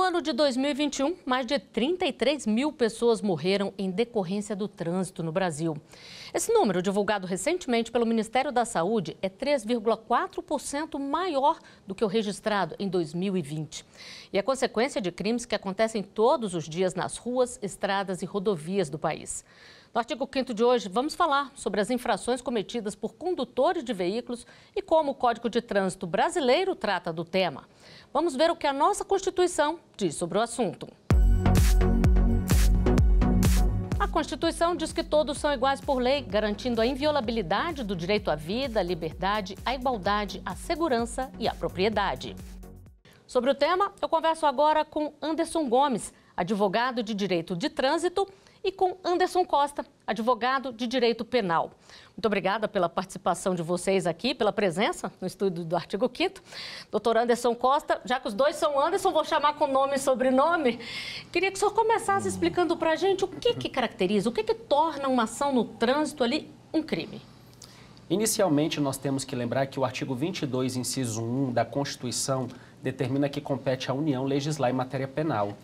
ano de 2021, mais de 33 mil pessoas morreram em decorrência do trânsito no Brasil. Esse número, divulgado recentemente pelo Ministério da Saúde, é 3,4% maior do que o registrado em 2020. E é consequência de crimes que acontecem todos os dias nas ruas, estradas e rodovias do país. No artigo 5º de hoje, vamos falar sobre as infrações cometidas por condutores de veículos e como o Código de Trânsito brasileiro trata do tema. Vamos ver o que a nossa Constituição diz sobre o assunto. A Constituição diz que todos são iguais por lei, garantindo a inviolabilidade do direito à vida, à liberdade, à igualdade, à segurança e à propriedade. Sobre o tema, eu converso agora com Anderson Gomes, advogado de Direito de Trânsito, e com Anderson Costa, advogado de Direito Penal. Muito obrigada pela participação de vocês aqui, pela presença no estúdio do artigo 5º. Doutor Anderson Costa, já que os dois são Anderson, vou chamar com nome e sobrenome. Queria que o senhor começasse explicando para a gente o que caracteriza, o que torna uma ação no trânsito ali um crime. Inicialmente, nós temos que lembrar que o artigo 22, inciso 1 da Constituição determina que compete à União legislar em matéria penal.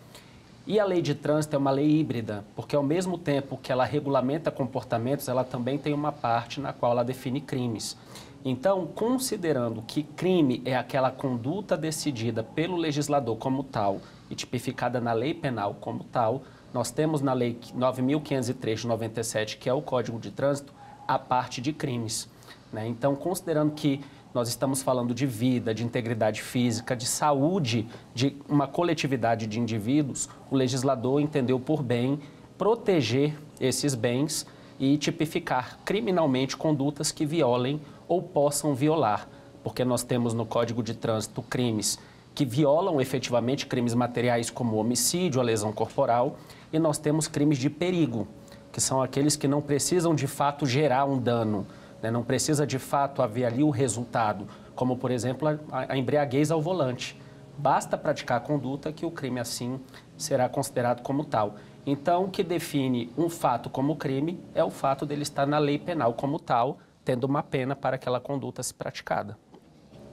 E a lei de trânsito é uma lei híbrida, porque ao mesmo tempo que ela regulamenta comportamentos, ela também tem uma parte na qual ela define crimes. Então, considerando que crime é aquela conduta decidida pelo legislador como tal e tipificada na lei penal como tal, nós temos na lei 9.503 de 97, que é o Código de Trânsito, a parte de crimes, né? Então, considerando que nós estamos falando de vida, de integridade física, de saúde, de uma coletividade de indivíduos, o legislador entendeu por bem proteger esses bens e tipificar criminalmente condutas que violem ou possam violar, porque nós temos no Código de Trânsito crimes que violam efetivamente crimes materiais como homicídio, a lesão corporal, e nós temos crimes de perigo, que são aqueles que não precisam de fato gerar um dano, não precisa, de fato, haver ali o resultado, como, por exemplo, a embriaguez ao volante. Basta praticar a conduta que o crime, assim, será considerado como tal. Então, o que define um fato como crime é o fato dele estar na lei penal como tal, tendo uma pena para aquela conduta se praticada.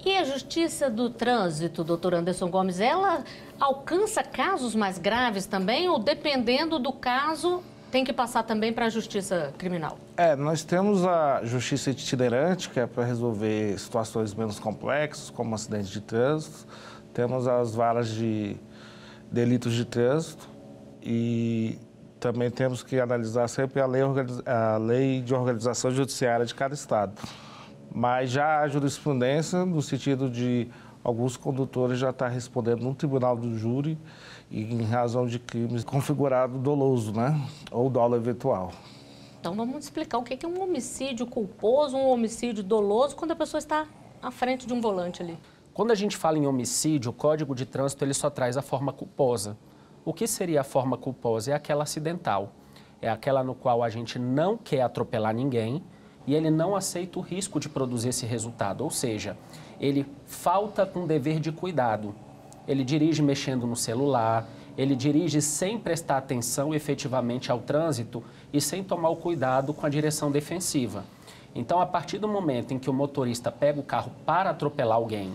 E a Justiça do Trânsito, doutor Anderson Gomes, ela alcança casos mais graves também ou, dependendo do caso, tem que passar também para a Justiça Criminal? Nós temos a Justiça Itinerante, que é para resolver situações menos complexas, como acidentes de trânsito. Temos as varas de delitos de trânsito e também temos que analisar sempre a lei de organização judiciária de cada estado. Mas já há jurisprudência no sentido de alguns condutores já estar respondendo no tribunal do júri e em razão de crimes configurado doloso, né? Ou dolo eventual. Então vamos explicar o que é um homicídio culposo, um homicídio doloso, quando a pessoa está à frente de um volante ali. Quando a gente fala em homicídio, o Código de Trânsito ele só traz a forma culposa. O que seria a forma culposa? É aquela acidental. É aquela no qual a gente não quer atropelar ninguém e ele não aceita o risco de produzir esse resultado. Ou seja, ele falta com dever de cuidado. Ele dirige mexendo no celular, ele dirige sem prestar atenção efetivamente ao trânsito e sem tomar o cuidado com a direção defensiva. Então, a partir do momento em que o motorista pega o carro para atropelar alguém,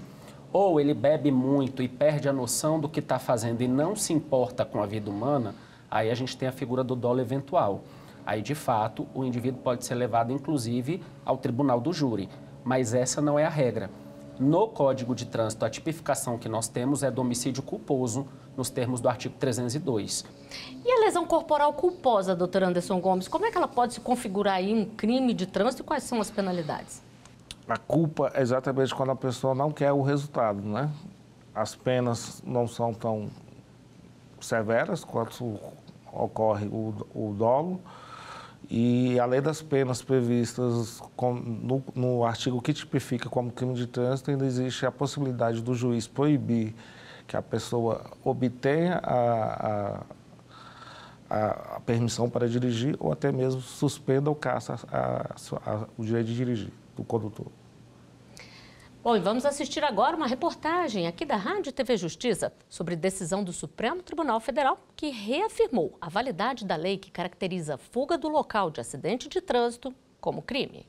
ou ele bebe muito e perde a noção do que está fazendo e não se importa com a vida humana, aí a gente tem a figura do dolo eventual. Aí, de fato, o indivíduo pode ser levado, inclusive, ao tribunal do júri. Mas essa não é a regra. No Código de Trânsito, a tipificação que nós temos é do homicídio culposo, nos termos do artigo 302. E a lesão corporal culposa, doutor Anderson Gomes, como é que ela pode se configurar aí um crime de trânsito e quais são as penalidades? A culpa é exatamente quando a pessoa não quer o resultado, né? As penas não são tão severas quanto ocorre o dolo. E, além das penas previstas no artigo que tipifica como crime de trânsito, ainda existe a possibilidade do juiz proibir que a pessoa obtenha a permissão para dirigir ou até mesmo suspenda ou caça o direito de dirigir do condutor. Bom, e vamos assistir agora uma reportagem aqui da Rádio TV Justiça sobre decisão do Supremo Tribunal Federal que reafirmou a validade da lei que caracteriza a fuga do local de acidente de trânsito como crime.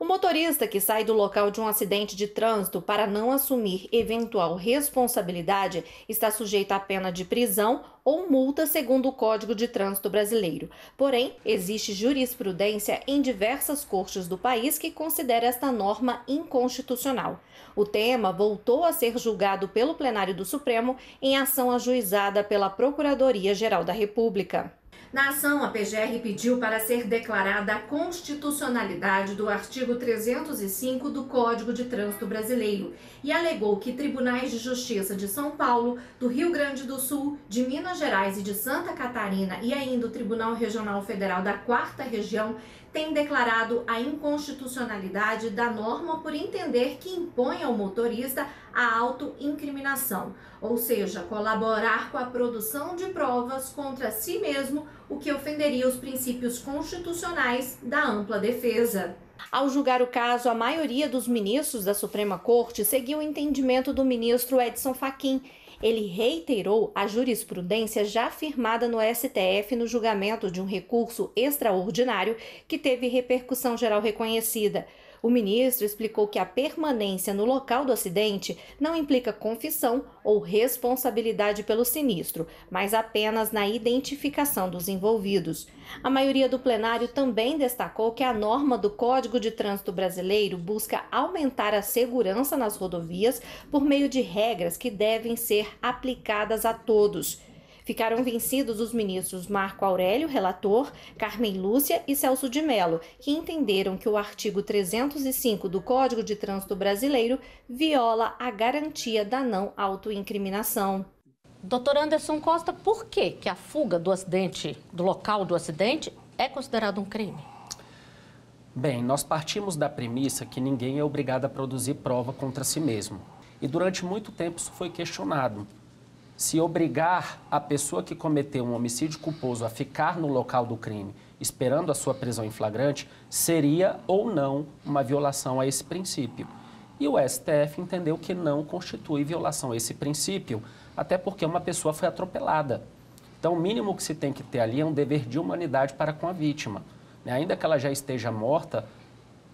O motorista que sai do local de um acidente de trânsito para não assumir eventual responsabilidade está sujeito à pena de prisão ou multa segundo o Código de Trânsito Brasileiro. Porém, existe jurisprudência em diversas cortes do país que considera esta norma inconstitucional. O tema voltou a ser julgado pelo plenário do Supremo em ação ajuizada pela Procuradoria-Geral da República. Na ação, a PGR pediu para ser declarada a constitucionalidade do artigo 305 do Código de Trânsito Brasileiro e alegou que tribunais de justiça de São Paulo, do Rio Grande do Sul, de Minas Gerais e de Santa Catarina e ainda o Tribunal Regional Federal da 4ª Região têm declarado a inconstitucionalidade da norma por entender que impõe ao motorista a autoincriminação, ou seja, colaborar com a produção de provas contra si mesmo, o que ofenderia os princípios constitucionais da ampla defesa. Ao julgar o caso, a maioria dos ministros da Suprema Corte seguiu o entendimento do ministro Edson Fachin. Ele reiterou a jurisprudência já firmada no STF no julgamento de um recurso extraordinário que teve repercussão geral reconhecida. O ministro explicou que a permanência no local do acidente não implica confissão ou responsabilidade pelo sinistro, mas apenas na identificação dos envolvidos. A maioria do plenário também destacou que a norma do Código de Trânsito Brasileiro busca aumentar a segurança nas rodovias por meio de regras que devem ser aplicadas a todos. Ficaram vencidos os ministros Marco Aurélio, relator, Carmen Lúcia e Celso de Mello, que entenderam que o artigo 305 do Código de Trânsito Brasileiro viola a garantia da não autoincriminação. Doutor Anderson Costa, por que a fuga do acidente, do local do acidente, é considerado um crime? Bem, nós partimos da premissa que ninguém é obrigado a produzir prova contra si mesmo. E durante muito tempo isso foi questionado. Se obrigar a pessoa que cometeu um homicídio culposo a ficar no local do crime, esperando a sua prisão em flagrante, seria ou não uma violação a esse princípio. E o STF entendeu que não constitui violação a esse princípio, até porque uma pessoa foi atropelada. Então, o mínimo que se tem que ter ali é um dever de humanidade para com a vítima. Ainda que ela já esteja morta,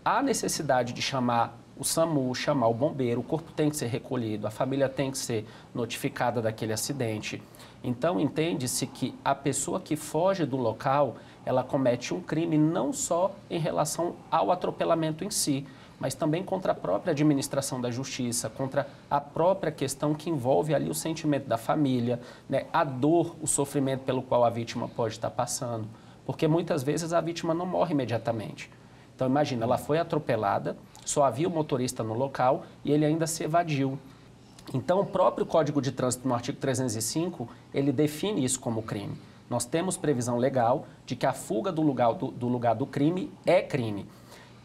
há necessidade de chamar o SAMU, chamar o bombeiro, o corpo tem que ser recolhido, a família tem que ser notificada daquele acidente. Então, entende-se que a pessoa que foge do local, ela comete um crime não só em relação ao atropelamento em si, mas também contra a própria administração da justiça, contra a própria questão que envolve ali o sentimento da família, né? A dor, o sofrimento pelo qual a vítima pode estar passando, porque muitas vezes a vítima não morre imediatamente. Então, imagina, ela foi atropelada, só havia o motorista no local e ele ainda se evadiu. Então, o próprio Código de Trânsito, no artigo 305, ele define isso como crime. Nós temos previsão legal de que a fuga do lugar do crime é crime.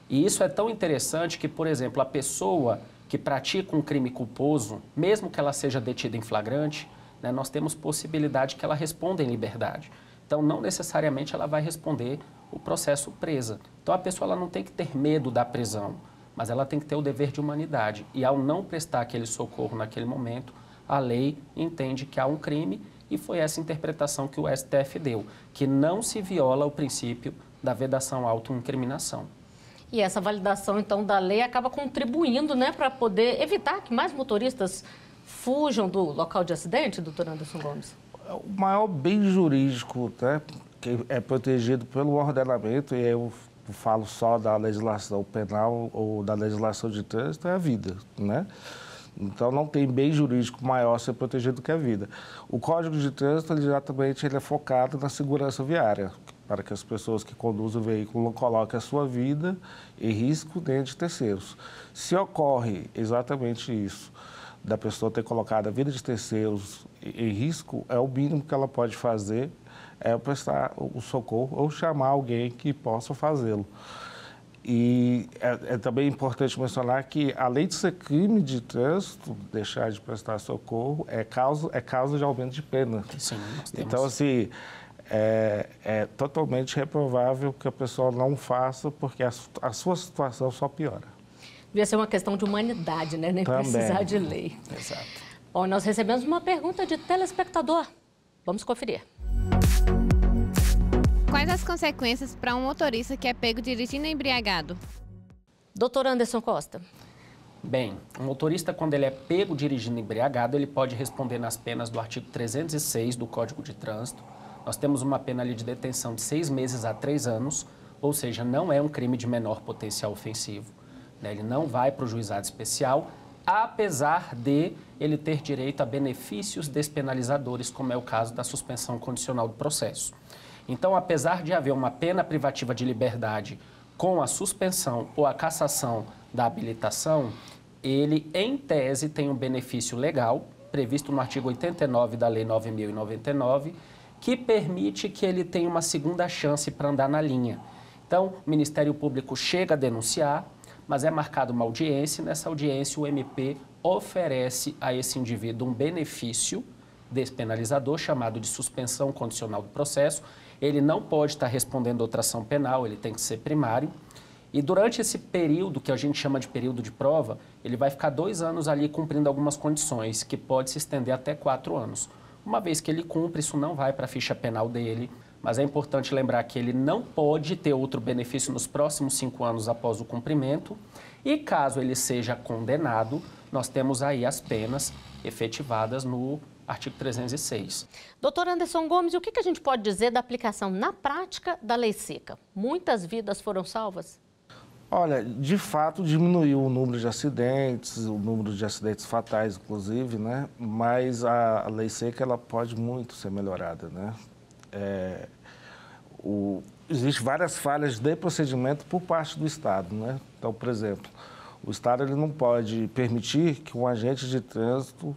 E isso é tão interessante que, por exemplo, a pessoa que pratica um crime culposo, mesmo que ela seja detida em flagrante, né, nós temos possibilidade que ela responda em liberdade. Então, não necessariamente ela vai responder o processo presa. Então, a pessoa ela não tem que ter medo da prisão, mas ela tem que ter o dever de humanidade. E ao não prestar aquele socorro naquele momento, a lei entende que há um crime e foi essa interpretação que o STF deu, que não se viola o princípio da vedação à autoincriminação. E essa validação, então, da lei acaba contribuindo, né, para poder evitar que mais motoristas fujam do local de acidente, doutor Anderson Gomes? O maior bem jurídico, né, que é protegido pelo ordenamento, e eu falo só da legislação penal ou da legislação de trânsito, é a vida, né? Então, não tem bem jurídico maior a ser protegido que a vida. O Código de Trânsito, exatamente, ele é focado na segurança viária, para que as pessoas que conduzem o veículo não coloquem a sua vida em risco nem de terceiros. Se ocorre exatamente isso, da pessoa ter colocado a vida de terceiros em risco, é o mínimo que ela pode fazer, é prestar o socorro ou chamar alguém que possa fazê-lo. E é também importante mencionar que, além de ser crime de trânsito, deixar de prestar socorro é causa de aumento de pena. Sim, nós temos. Então, assim, é totalmente reprovável que a pessoa não faça, porque a sua situação só piora. Devia ser uma questão de humanidade, né? Nem também precisar de lei. Exato. Bom, nós recebemos uma pergunta de telespectador. Vamos conferir. Quais as consequências para um motorista que é pego dirigindo embriagado? Doutor Anderson Costa. Bem, o motorista, quando ele é pego dirigindo embriagado, ele pode responder nas penas do artigo 306 do Código de Trânsito. Nós temos uma pena ali de detenção de 6 meses a 3 anos, ou seja, não é um crime de menor potencial ofensivo, né? Ele não vai para o juizado especial, apesar de ele ter direito a benefícios despenalizadores, como é o caso da suspensão condicional do processo. Então, apesar de haver uma pena privativa de liberdade com a suspensão ou a cassação da habilitação, ele, em tese, tem um benefício legal, previsto no artigo 89 da Lei 9.099, que permite que ele tenha uma segunda chance para andar na linha. Então, o Ministério Público chega a denunciar, mas é marcada uma audiência, e nessa audiência o MP oferece a esse indivíduo um benefício despenalizador, chamado de suspensão condicional do processo. Ele não pode estar respondendo outra ação penal, ele tem que ser primário. E durante esse período, que a gente chama de período de prova, ele vai ficar 2 anos ali cumprindo algumas condições, que pode se estender até 4 anos. Uma vez que ele cumpre, isso não vai para a ficha penal dele, mas é importante lembrar que ele não pode ter outro benefício nos próximos 5 anos após o cumprimento. E caso ele seja condenado, nós temos aí as penas efetivadas no artigo 306. Doutor Anderson Gomes, e o que a gente pode dizer da aplicação na prática da lei seca? Muitas vidas foram salvas? Olha, de fato diminuiu o número de acidentes, o número de acidentes fatais, inclusive, né? Mas a lei seca, ela pode muito ser melhorada, né? Existem várias falhas de procedimento por parte do Estado, né? Então, por exemplo, o Estado ele não pode permitir que um agente de trânsito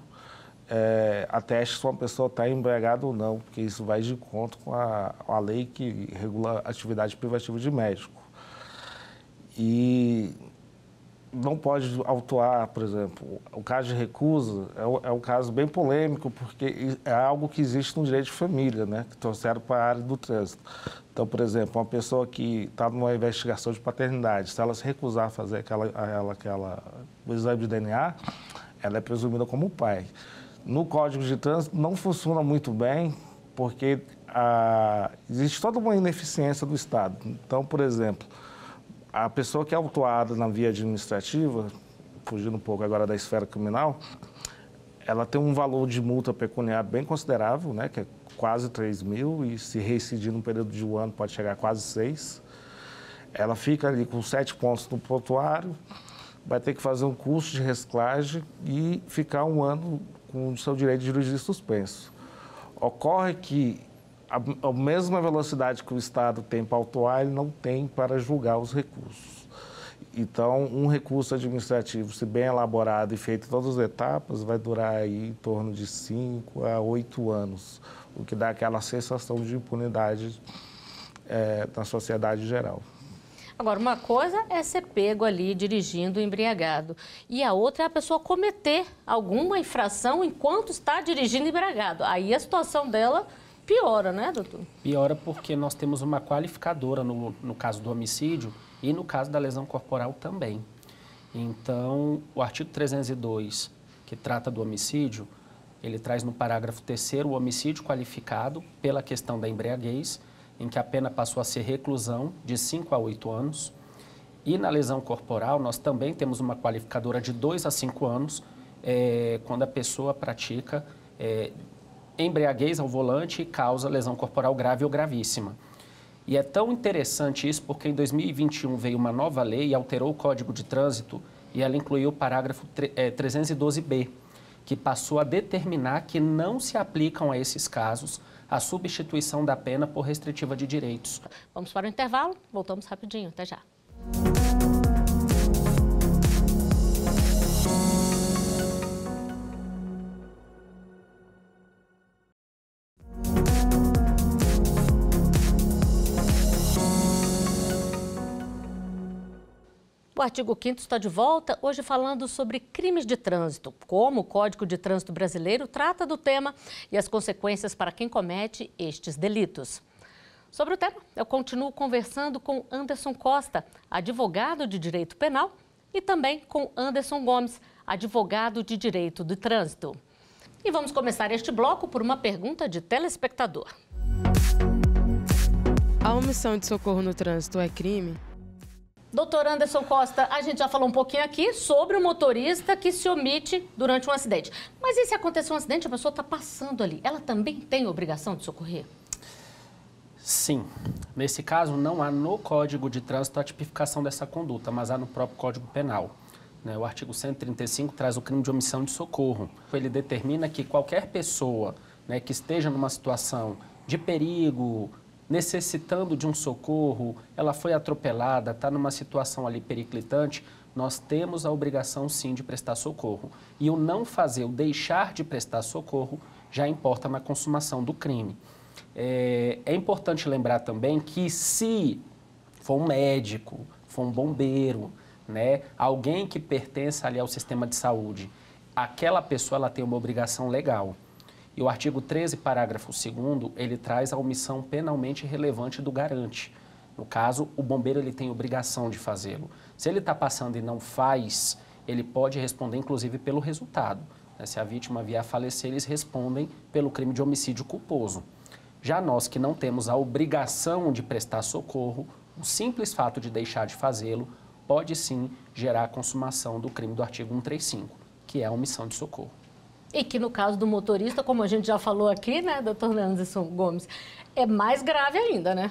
ateste se uma pessoa está embriagada ou não, porque isso vai de encontro com a lei que regula a atividade privativa de médico. E não pode autuar, por exemplo, o caso de recusa é um caso bem polêmico, porque é algo que existe no direito de família, né, que trouxeram para a área do trânsito. Então, por exemplo, uma pessoa que está numa investigação de paternidade, se ela se recusar a fazer o exame de DNA, ela é presumida como pai. No Código de Trânsito não funciona muito bem, porque existe toda uma ineficiência do Estado. Então, por exemplo, a pessoa que é autuada na via administrativa, fugindo um pouco agora da esfera criminal, ela tem um valor de multa pecuniária bem considerável, né, que é quase 3 mil, e se reincidir num período de 1 ano pode chegar a quase 6. Ela fica ali com 7 pontos no prontuário, vai ter que fazer um curso de reciclagem e ficar 1 ano com o seu direito de jurisdição suspenso. Ocorre que a mesma velocidade que o Estado tem para autuar, ele não tem para julgar os recursos. Então, um recurso administrativo, se bem elaborado e feito em todas as etapas, vai durar aí em torno de 5 a 8 anos, o que dá aquela sensação de impunidade na sociedade geral. Agora, uma coisa é ser pego ali dirigindo embriagado e a outra é a pessoa cometer alguma infração enquanto está dirigindo embriagado. Aí a situação dela piora, né, doutor? Piora porque nós temos uma qualificadora no caso do homicídio e no caso da lesão corporal também. Então, o artigo 302, que trata do homicídio, ele traz no parágrafo 3º o homicídio qualificado pela questão da embriaguez, em que a pena passou a ser reclusão de 5 a 8 anos. E na lesão corporal, nós também temos uma qualificadora de 2 a 5 anos, quando a pessoa pratica embriaguez ao volante e causa lesão corporal grave ou gravíssima. E é tão interessante isso porque em 2021 veio uma nova lei e alterou o Código de Trânsito e ela incluiu o parágrafo 312B, que passou a determinar que não se aplicam a esses casos a substituição da pena por restritiva de direitos. Vamos para o intervalo, voltamos rapidinho, até já. O artigo 5º está de volta, hoje falando sobre crimes de trânsito, como o Código de Trânsito Brasileiro trata do tema e as consequências para quem comete estes delitos. Sobre o tema, eu continuo conversando com Anderson Costa, advogado de Direito Penal, e também com Anderson Gomes, advogado de Direito do Trânsito. E vamos começar este bloco por uma pergunta de telespectador. A omissão de socorro no trânsito é crime? Doutor Anderson Costa, a gente já falou um pouquinho aqui sobre o motorista que se omite durante um acidente. Mas e se acontecer um acidente, a pessoa está passando ali, ela também tem obrigação de socorrer? Sim. Nesse caso, não há no Código de Trânsito a tipificação dessa conduta, mas há no próprio Código Penal. O artigo 135 traz o crime de omissão de socorro. Ele determina que qualquer pessoa, que esteja numa situação de perigo, necessitando de um socorro, ela foi atropelada, está numa situação ali periclitante, nós temos a obrigação sim de prestar socorro. E o não fazer, o deixar de prestar socorro, já importa na consumação do crime. É importante lembrar também que se for um médico, for um bombeiro, alguém que pertence ali ao sistema de saúde, aquela pessoa ela tem uma obrigação legal. E o artigo 13, parágrafo 2º, ele traz a omissão penalmente relevante do garante. No caso, o bombeiro ele tem obrigação de fazê-lo. Se ele está passando e não faz, ele pode responder, inclusive, pelo resultado. Se a vítima vier a falecer, eles respondem pelo crime de homicídio culposo. Já nós que não temos a obrigação de prestar socorro, o simples fato de deixar de fazê-lo pode sim gerar a consumação do crime do artigo 135, que é a omissão de socorro. E que no caso do motorista, como a gente já falou aqui, doutor Anderson Gomes, é mais grave ainda, né?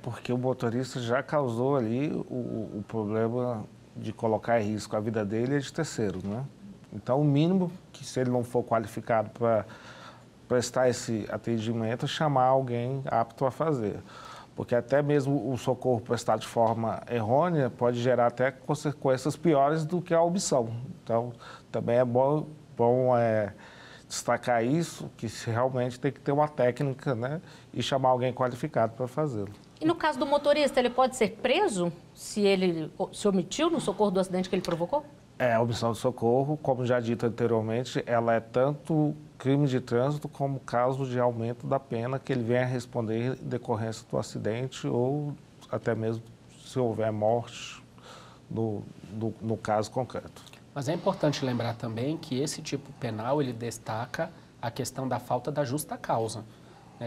Porque o motorista já causou ali o problema de colocar em risco a vida dele e de terceiro, né? Então, o mínimo que, se ele não for qualificado para prestar esse atendimento, é chamar alguém apto a fazer. Porque até mesmo o socorro prestado de forma errônea pode gerar até consequências piores do que a omissão. Então, também é bom destacar isso, que realmente tem que ter uma técnica, e chamar alguém qualificado para fazê-lo. E no caso do motorista, ele pode ser preso se ele se omitiu no socorro do acidente que ele provocou? A omissão de socorro, como já dito anteriormente, ela é tanto crime de trânsito como caso de aumento da pena que ele venha a responder em decorrência do acidente ou até mesmo se houver morte no caso concreto. Mas é importante lembrar também que esse tipo penal, ele destaca a questão da falta da justa causa.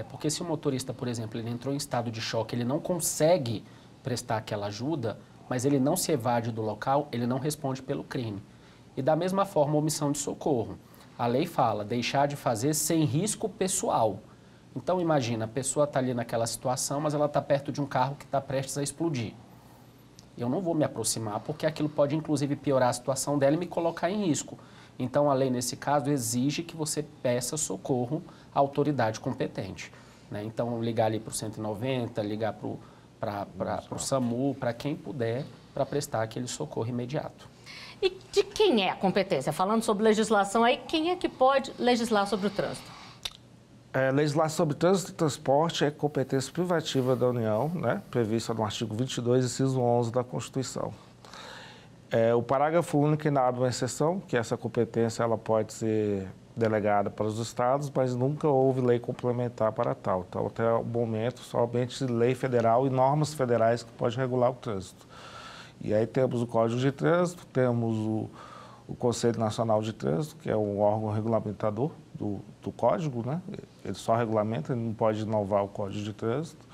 Porque se o motorista, por exemplo, ele entrou em estado de choque, ele não consegue prestar aquela ajuda, mas ele não se evade do local, ele não responde pelo crime. E da mesma forma, a omissão de socorro. A lei fala, deixar de fazer sem risco pessoal. Então, imagina, a pessoa está ali naquela situação, mas ela está perto de um carro que está prestes a explodir. Eu não vou me aproximar, porque aquilo pode, inclusive, piorar a situação dela e me colocar em risco. Então, a lei, nesse caso, exige que você peça socorro à autoridade competente. Então, ligar ali para o 190, ligar para o SAMU, para quem puder, para prestar aquele socorro imediato. E de quem é a competência? Falando sobre legislação aí, quem é que pode legislar sobre o trânsito? Legislar sobre trânsito e transporte é competência privativa da União, prevista no artigo 22, inciso 11 da Constituição. O parágrafo único ainda abre uma exceção, que essa competência ela pode ser delegada para os estados, mas nunca houve lei complementar para tal. Então, até o momento, somente lei federal e normas federais que podem regular o trânsito. E aí temos o Código de Trânsito, temos o Conselho Nacional de Trânsito, que é um órgão regulamentador do Código, Ele só regulamenta, ele não pode inovar o Código de Trânsito.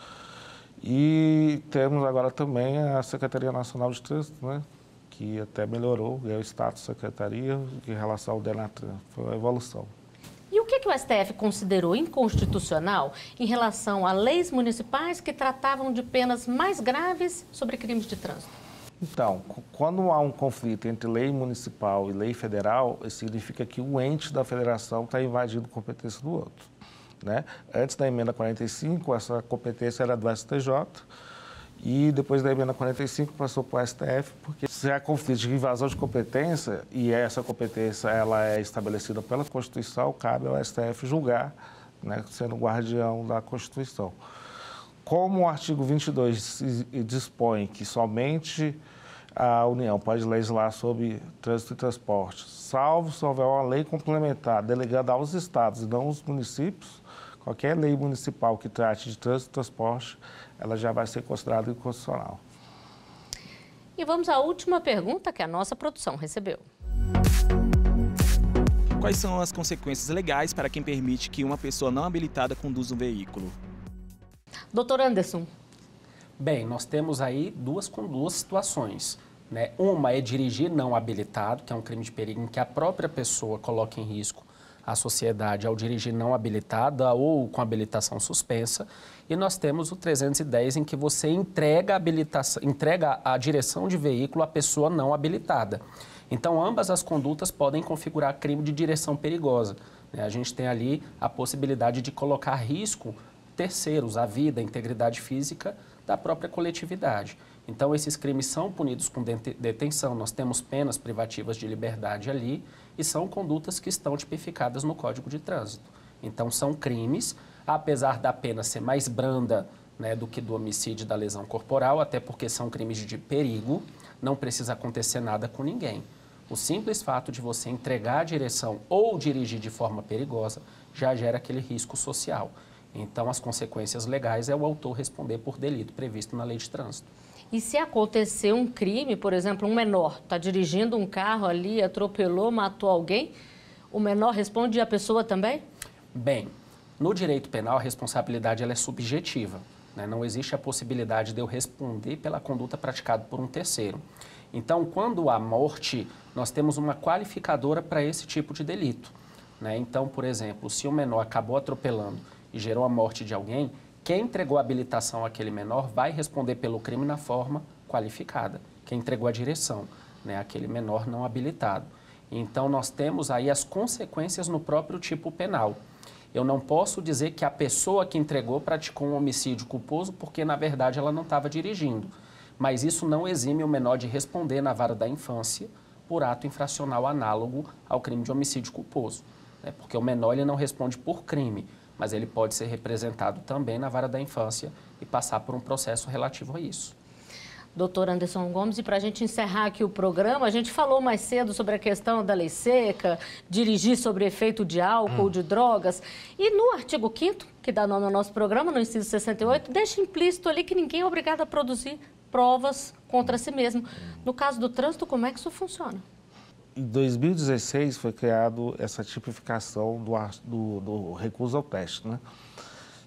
E temos agora também a Secretaria Nacional de Trânsito, que até melhorou, é o status da Secretaria em relação ao DENATRAN, foi uma evolução. E o que o STF considerou inconstitucional em relação a leis municipais que tratavam de penas mais graves sobre crimes de trânsito? Então, quando há um conflito entre lei municipal e lei federal, isso significa que o ente da federação está invadindo a competência do outro. Antes da emenda 45, essa competência era do STJ e depois da emenda 45 passou para o STF, porque se há conflito de invasão de competência e essa competência ela é estabelecida pela Constituição, cabe ao STF julgar, sendo guardião da Constituição. Como o artigo 22 dispõe que somente a União pode legislar sobre trânsito e transporte, salvo se houver uma lei complementar delegada aos estados e não aos municípios, qualquer lei municipal que trate de trânsito e transporte, ela já vai ser considerada inconstitucional. E vamos à última pergunta que a nossa produção recebeu. Quais são as consequências legais para quem permite que uma pessoa não habilitada conduza um veículo? Doutor Anderson. Bem, nós temos aí duas situações, né? Uma é dirigir não habilitado, que é um crime de perigo em que a própria pessoa coloca em risco a sociedade ao dirigir não habilitada ou com habilitação suspensa. E nós temos o 310, em que você entrega a direção de veículo à pessoa não habilitada. Então, ambas as condutas podem configurar crime de direção perigosa, né? A gente tem ali a possibilidade de colocar a risco terceiros, a vida, a integridade física da própria coletividade. Então, esses crimes são punidos com detenção, nós temos penas privativas de liberdade ali e são condutas que estão tipificadas no Código de Trânsito. Então, são crimes, apesar da pena ser mais branda, né, do que do homicídio e da lesão corporal, até porque são crimes de perigo, não precisa acontecer nada com ninguém. O simples fato de você entregar a direção ou dirigir de forma perigosa já gera aquele risco social. Então, as consequências legais é o autor responder por delito previsto na Lei de Trânsito. E se acontecer um crime, por exemplo, um menor está dirigindo um carro ali, atropelou, matou alguém, o menor responde e a pessoa também? Bem, no direito penal a responsabilidade ela é subjetiva, né? Não existe a possibilidade de eu responder pela conduta praticada por um terceiro. Então, quando há morte, nós temos uma qualificadora para esse tipo de delito, né? Então, por exemplo, se o menor acabou atropelando e gerou a morte de alguém, quem entregou a habilitação àquele menor vai responder pelo crime na forma qualificada. Quem entregou a direção, né, aquele menor não habilitado. Então, nós temos aí as consequências no próprio tipo penal. Eu não posso dizer que a pessoa que entregou praticou um homicídio culposo porque, na verdade, ela não estava dirigindo. Mas isso não exime o menor de responder na vara da infância por ato infracional análogo ao crime de homicídio culposo, né? Porque o menor ele não responde por crime, mas ele pode ser representado também na vara da infância e passar por um processo relativo a isso. Doutor Anderson Gomes, e para a gente encerrar aqui o programa, a gente falou mais cedo sobre a questão da lei seca, dirigir sobre efeito de álcool, de drogas, e no artigo 5º, que dá nome ao nosso programa, no inciso 68, deixa implícito ali que ninguém é obrigado a produzir provas contra si mesmo. No caso do trânsito, como é que isso funciona? Em 2016 foi criado essa tipificação do recuso ao teste, né?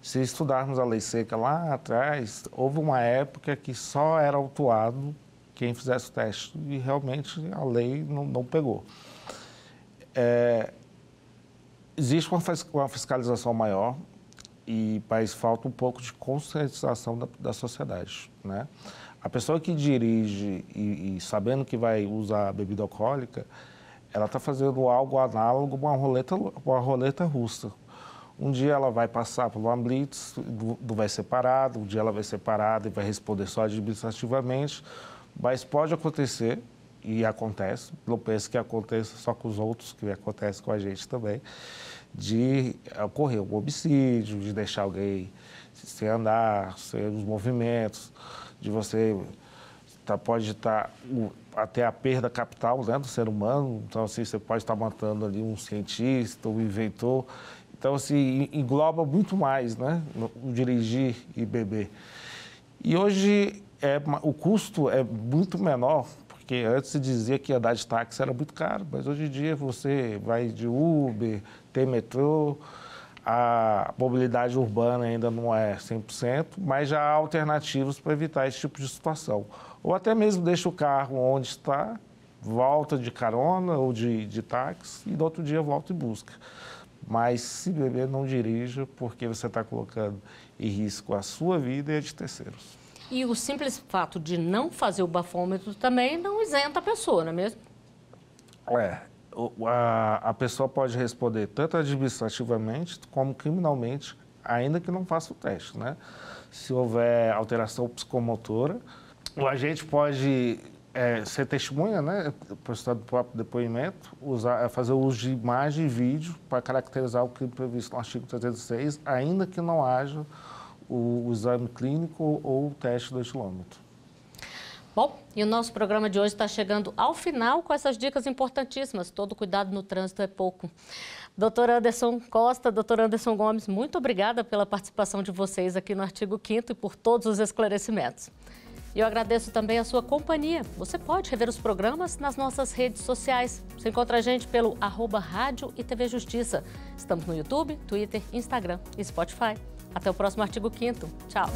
Se estudarmos a lei seca lá atrás, houve uma época que só era autuado quem fizesse o teste e realmente a lei não pegou. Existe uma fiscalização maior, mas falta um pouco de conscientização da sociedade, né? A pessoa que dirige e sabendo que vai usar bebida alcoólica, ela está fazendo algo análogo a uma roleta russa. Um dia ela vai passar por uma blitz, vai ser parada, um dia ela vai ser parada e vai responder só administrativamente, mas pode acontecer, e acontece, não penso que aconteça só com os outros, que acontece com a gente também, de ocorrer um homicídio, de deixar alguém sem andar, sem os movimentos, de você pode estar até a perda capital, né, do ser humano. Então, assim, você pode estar matando ali um cientista, um inventor. Então, assim, engloba muito mais, né, o dirigir e beber. E hoje o custo é muito menor, porque antes se dizia que andar de táxi era muito caro, mas hoje em dia você vai de Uber, tem metrô, a mobilidade urbana ainda não é 100%, mas já há alternativas para evitar esse tipo de situação. Ou até mesmo deixa o carro onde está, volta de carona ou de táxi e no outro dia volta e busca. Mas se beber, não dirija, porque você está colocando em risco a sua vida e a de terceiros. E o simples fato de não fazer o bafômetro também não isenta a pessoa, não é mesmo? A pessoa pode responder tanto administrativamente como criminalmente, ainda que não faça o teste, né? Se houver alteração psicomotora, o agente pode ser testemunha, né? Prestar o próprio depoimento, fazer o uso de imagem e vídeo para caracterizar o crime previsto no artigo 306, ainda que não haja o exame clínico ou o teste do etilômetro. Bom, e o nosso programa de hoje está chegando ao final com essas dicas importantíssimas. Todo cuidado no trânsito é pouco. Doutor Anderson Costa, doutor Anderson Gomes, muito obrigada pela participação de vocês aqui no artigo 5º e por todos os esclarecimentos. E eu agradeço também a sua companhia. Você pode rever os programas nas nossas redes sociais. Você encontra a gente pelo @Rádio e TV Justiça. Estamos no YouTube, Twitter, Instagram e Spotify. Até o próximo artigo 5º. Tchau.